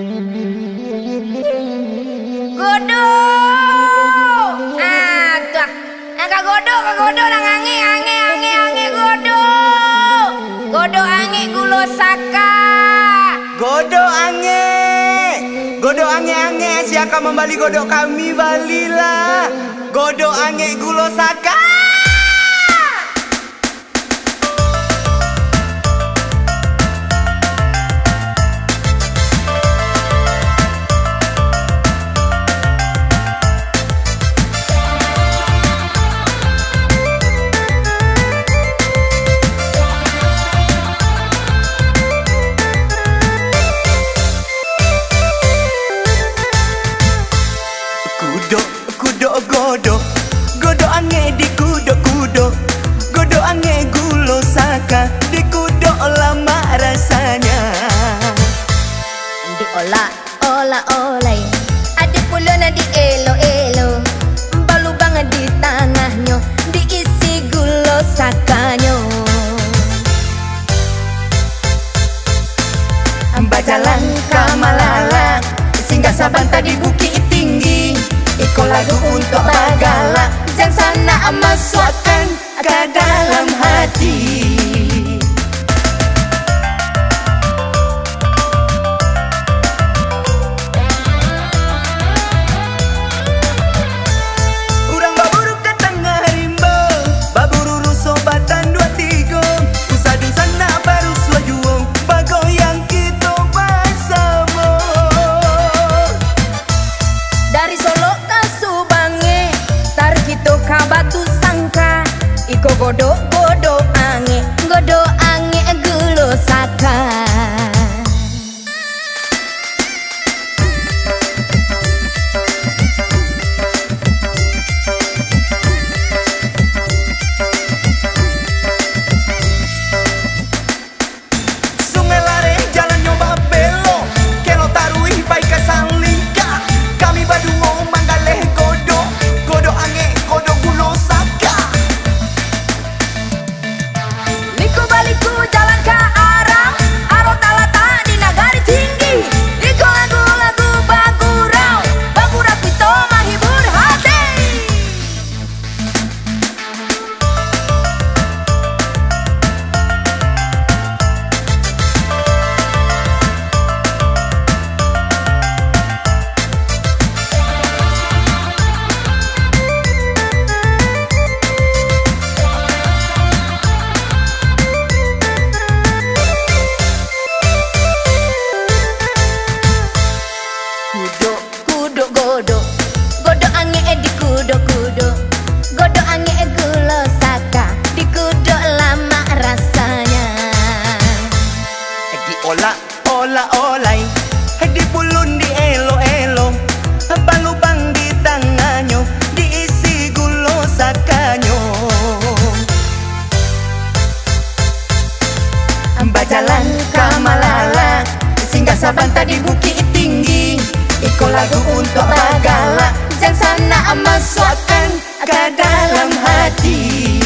Godo. Agak godo nang ange godo. Godo ange gulo saka. Godo ange siapa membali godok kami balilah. Godo ange gulo saka. Godo ange di kudo godo ange gulo saka di kudo lama rasanya Di ola olay ada pulona di elo balu banget di tengahnya diisi gulo sakanya Bajalan kamalala singgah sabanta di bukit tinggi Iko lagu untuk bagala Jangan sana masukkan ke dalam hati Urang baburu ke tengah rimba Baburu rusobatan 23 Usadun sana baru suajuang Bagoyang kita bersama dari Solo ke Subange tar kita ke Batu Sangka iko godo ange gulo saka Sungai Lare jalan nyoba belok Kelo tarui baik ke Salingka Kami badungo manggaleh godo ange godo gulo saka liku baliku jalan ke arah talata di nagari tinggi iko lagu bagurau pito menghibur hati godo ange di kudo godo ange gulo saka di kudo lama rasanya Di ola olay Di pulun di elo Balubang di tanganyo diisi gulo sakanyo Bajalan kamalala singgah sabanta di bukit tinggi Iko lagu untuk bagala Jangan sana masukkan ke dalam hati